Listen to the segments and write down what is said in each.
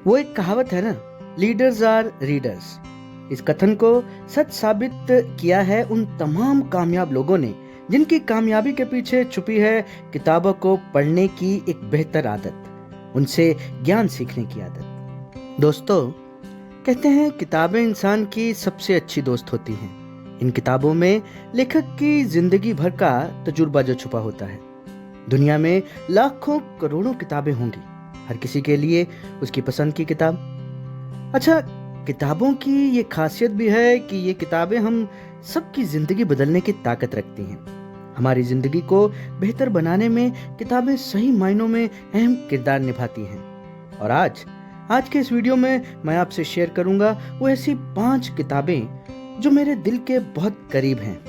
वो एक कहावत है ना, लीडर्स आर रीडर्स। इस कथन को सच साबित किया है उन तमाम कामयाब लोगों ने जिनकी कामयाबी के पीछे छुपी है किताबों को पढ़ने की एक बेहतर आदत, उनसे ज्ञान सीखने की आदत। दोस्तों, कहते हैं किताबें इंसान की सबसे अच्छी दोस्त होती हैं। इन किताबों में लेखक की जिंदगी भर का तजुर्बा जो छुपा होता है। दुनिया में लाखों करोड़ों किताबें होंगी, हर किसी के लिए उसकी पसंद की किताब। अच्छा, किताबों की ये खासियत भी है कि ये किताबें हम सबकी जिंदगी बदलने की ताकत रखती हैं। हमारी जिंदगी को बेहतर बनाने में किताबें सही मायनों में अहम किरदार निभाती हैं। और आज के इस वीडियो में मैं आपसे शेयर करूंगा वो ऐसी 5 किताबें जो मेरे दिल के बहुत करीब हैं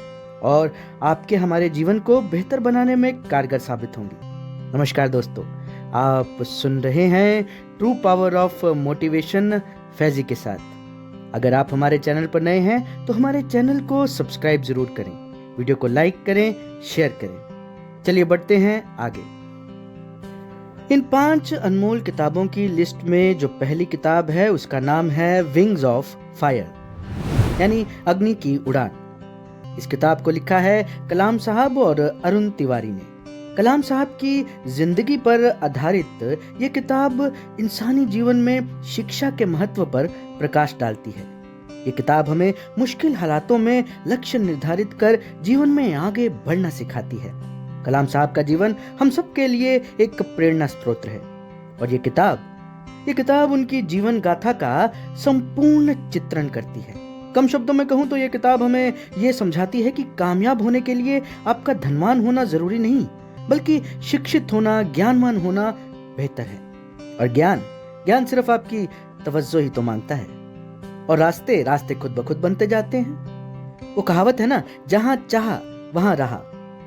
और आपके हमारे जीवन को बेहतर बनाने में कारगर साबित होंगी। नमस्कार दोस्तों, आप सुन रहे हैं true power of motivation Faizi के साथ। अगर आप हमारे चैनल पर नए हैं तो हमारे चैनल को सब्सक्राइब जरूर करें, वीडियो को लाइक करें, शेयर करें। चलिए बढ़ते हैं आगे। इन 5 अनमोल किताबों की लिस्ट में जो पहली किताब है उसका नाम है विंग्स ऑफ फायर, यानी अग्नि की उड़ान। इस किताब को लिखा है कलाम साहब और अरुण तिवारी ने। कलाम साहब की जिंदगी पर आधारित ये किताब इंसानी जीवन में शिक्षा के महत्व पर प्रकाश डालती है। ये किताब हमें मुश्किल हालातों में लक्ष्य निर्धारित कर जीवन में आगे बढ़ना सिखाती है। कलाम साहब का जीवन हम सब के लिए एक प्रेरणा स्रोत है और ये किताब उनकी जीवन गाथा का संपूर्ण चित्रण करती है। कम शब्दों में कहूं तो ये किताब हमें ये समझाती है कि कामयाब होने के लिए आपका धनवान होना जरूरी नहीं, बल्कि शिक्षित होना, ज्ञानवान होना बेहतर है। और ज्ञान सिर्फ आपकी तवज्जो ही तो मांगता है और रास्ते खुद ब खुद बनते जाते हैं। वो कहावत है ना, जहां चाहा वहां रहा।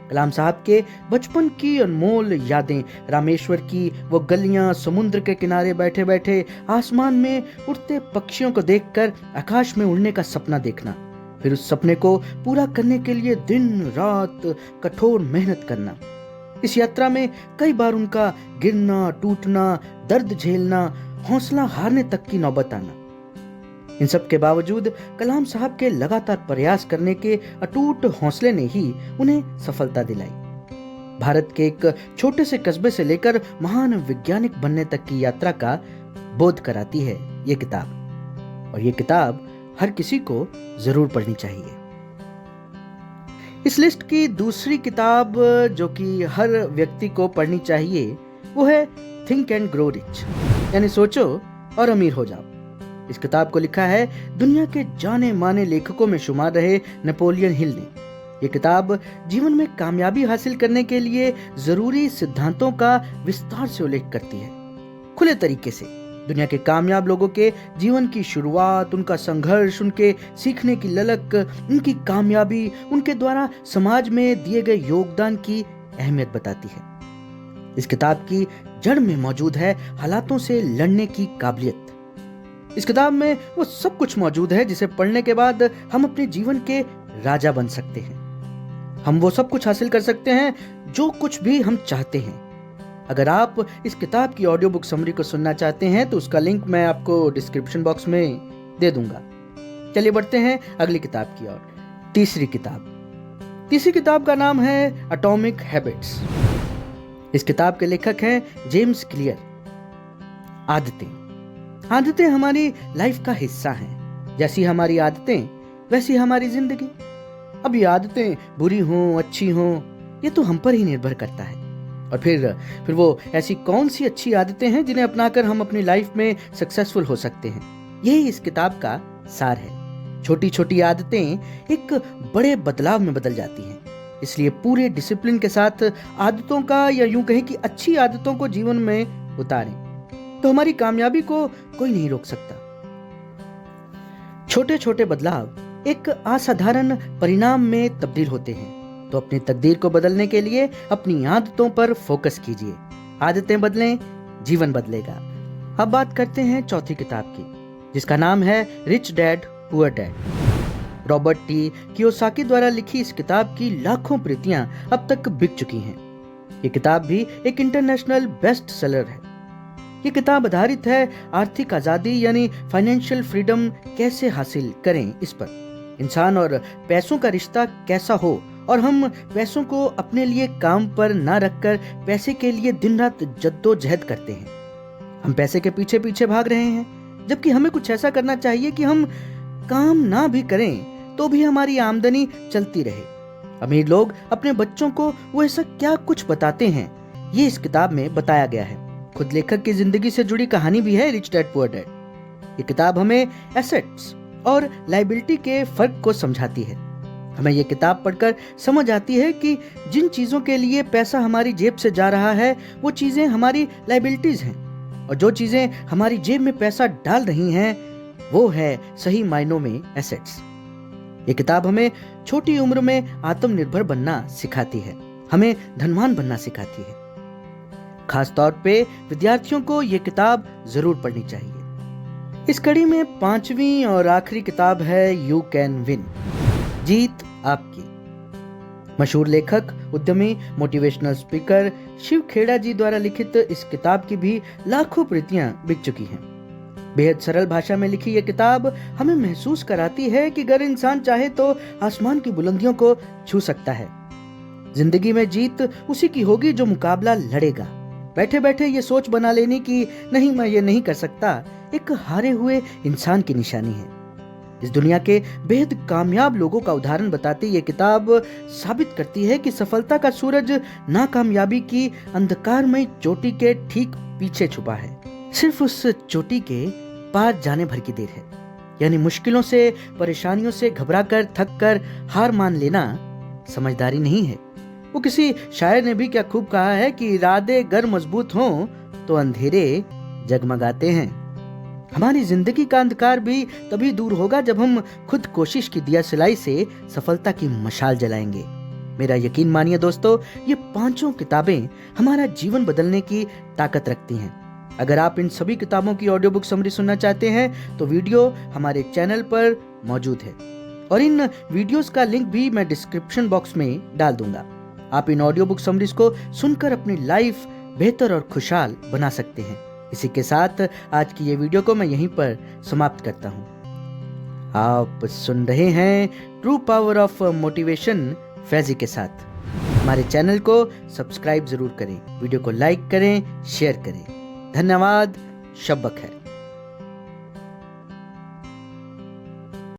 कलाम साहब के बचपन की अनमोल यादें, रामेश्वर की वो गलियां, समुद्र के किनारे बैठे बैठे आसमान में उड़ते पक्षियों को देखकर आकाश में उड़ने का सपना देखना, फिर उस सपने को पूरा करने के लिए दिन रात कठोर मेहनत करना। इस यात्रा में कई बार उनका गिरना, टूटना, दर्द झेलना, हौसला हारने तक की नौबत आना। इन सब के बावजूद कलाम साहब के लगातार प्रयास करने के अटूट हौसले ने ही उन्हें सफलता दिलाई। भारत के एक छोटे से कस्बे से लेकर महान वैज्ञानिक बनने तक की यात्रा का बोध कराती है ये किताब, और ये किताब हर किसी को जरूर पढ़नी चाहिए। इस लिस्ट की दूसरी किताब जो कि हर व्यक्ति को पढ़नी चाहिए वो है थिंक एंड ग्रो रिच, यानी सोचो और अमीर हो जाओ। इस किताब को लिखा है दुनिया के जाने माने लेखकों में शुमार रहे नेपोलियन हिल ने। यह किताब जीवन में कामयाबी हासिल करने के लिए जरूरी सिद्धांतों का विस्तार से उल्लेख करती है। खुले तरीके से दुनिया के कामयाब लोगों के जीवन की शुरुआत, उनका संघर्ष, उनके सीखने की ललक, उनकी कामयाबी, उनके द्वारा समाज में दिए गए योगदान की अहमियत बताती है। इस किताब की जड़ में मौजूद है हालातों से लड़ने की काबिलियत। इस किताब में वो सब कुछ मौजूद है जिसे पढ़ने के बाद हम अपने जीवन के राजा बन सकते हैं। हम वो सब कुछ हासिल कर सकते हैं जो कुछ भी हम चाहते हैं। अगर आप इस किताब की ऑडियो बुक समरी को सुनना चाहते हैं तो उसका लिंक मैं आपको डिस्क्रिप्शन बॉक्स में दे दूंगा। चलिए बढ़ते हैं अगली किताब की ओर। तीसरी किताब का नाम है एटॉमिक हैबिट्स। इस किताब के लेखक हैं जेम्स क्लियर। आदतें हमारी लाइफ का हिस्सा हैं। जैसी हमारी आदतें वैसी हमारी जिंदगी। अब ये आदतें बुरी हों, अच्छी हों, ये तो हम पर ही निर्भर करता है। और फिर वो ऐसी कौन सी अच्छी आदतें हैं जिन्हें अपनाकर हम अपनी लाइफ में सक्सेसफुल हो सकते हैं, यही इस किताब का सार है। छोटी छोटी आदतें एक बड़े बदलाव में बदल जाती हैं, इसलिए पूरे डिसिप्लिन के साथ आदतों का, या यूं कहें कि अच्छी आदतों को जीवन में उतारें तो हमारी कामयाबी को कोई नहीं रोक सकता। छोटे छोटे बदलाव एक असाधारण परिणाम में तब्दील होते हैं, तो अपनी तकदीर को बदलने के लिए अपनी आदतों पर फोकस कीजिए। आदतें बदलें, जीवन बदलेगा। अब बात करते हैं चौथी किताब की, जिसका नाम है rich dad poor dad. Robert T Kiyosaki द्वारा लिखी इस किताब की लाखों प्रतियां अब तक बिक चुकी हैं। ये किताब भी एक इंटरनेशनल बेस्ट सेलर है। ये किताब आधारित है आर्थिक आज़ादी यानी फाइनेंशियल फ्रीडम कैसे हासिल करें इस पर। इंसान और पैसों का रिश्ता कैसा हो और हम पैसों को अपने लिए काम पर ना रखकर पैसे के लिए दिन रात जद्दोजहद करते हैं। हम पैसे के पीछे पीछे भाग रहे हैं, जबकि हमें कुछ ऐसा करना चाहिए कि हम काम ना भी करें तो भी हमारी आमदनी चलती रहे। अमीर लोग अपने बच्चों को वो ऐसा क्या कुछ बताते हैं, ये इस किताब में बताया गया है। खुद लेखक की जिंदगी से जुड़ी कहानी भी है रिच डैड पुअर डैड। ये किताब हमें एसेट्स और लायबिलिटी के फर्क को समझाती है। हमें ये किताब पढ़कर समझ आती है कि जिन चीजों के लिए पैसा हमारी जेब से जा रहा है वो चीजें हमारी लायबिलिटीज हैं, और जो चीजें हमारी जेब में पैसा डाल रही हैं वो है सही मायनों में एसेट्स। ये किताब हमें छोटी उम्र में आत्मनिर्भर बनना सिखाती है, हमें धनवान बनना सिखाती है। खास तौर पे विद्यार्थियों को ये किताब जरूर पढ़नी चाहिए। इस कड़ी में 5वीं और आखिरी किताब है यू कैन विन, जीत आपकी। मशहूर लेखक, उद्यमी, मोटिवेशनल स्पीकर शिव खेड़ा जी द्वारा लिखित इस किताब की भी लाखों प्रतियां बिक चुकी हैं। बेहद सरल भाषा में लिखी यह किताब हमें महसूस कराती है कि अगर इंसान चाहे तो आसमान की बुलंदियों को छू सकता है। जिंदगी में जीत उसी की होगी जो मुकाबला लड़ेगा। बैठे बैठे ये सोच बना लेनी कि नहीं मैं ये नहीं कर सकता, एक हारे हुए इंसान की निशानी है। इस दुनिया के बेहद कामयाब लोगों का उदाहरण बताती ये किताब साबित करती है कि सफलता का सूरज नाकामयाबी की अंधकारमय चोटी के ठीक पीछे छुपा है। सिर्फ उस चोटी के पार जाने भर की देर है। यानी मुश्किलों से, परेशानियों से घबराकर, थक कर हार मान लेना समझदारी नहीं है। वो किसी शायर ने भी क्या खूब कहा है कि इरादे गर मजबूत हों तो अंधेरे जगमगाते हैं। हमारी जिंदगी का अंधकार भी तभी दूर होगा जब हम खुद कोशिश की दिया सिलाई से सफलता की मशाल जलाएंगे। मेरा यकीन मानिए दोस्तों, ये 5 किताबें हमारा जीवन बदलने की ताकत रखती हैं। अगर आप इन सभी किताबों की ऑडियो बुक समरी सुनना चाहते हैं तो वीडियो हमारे चैनल पर मौजूद है, और इन वीडियोस का लिंक भी मैं डिस्क्रिप्शन बॉक्स में डाल दूंगा। आप इन ऑडियो बुक समरीज को सुनकर अपनी लाइफ बेहतर और खुशहाल बना सकते हैं। इसी के साथ आज की ये वीडियो को मैं यहीं पर समाप्त करता हूँ। आप सुन रहे हैं true power of motivation Faizi के साथ। हमारे चैनल को सब्सक्राइब जरूर करें, वीडियो को लाइक करें, शेयर करें। धन्यवाद। शब बखैर।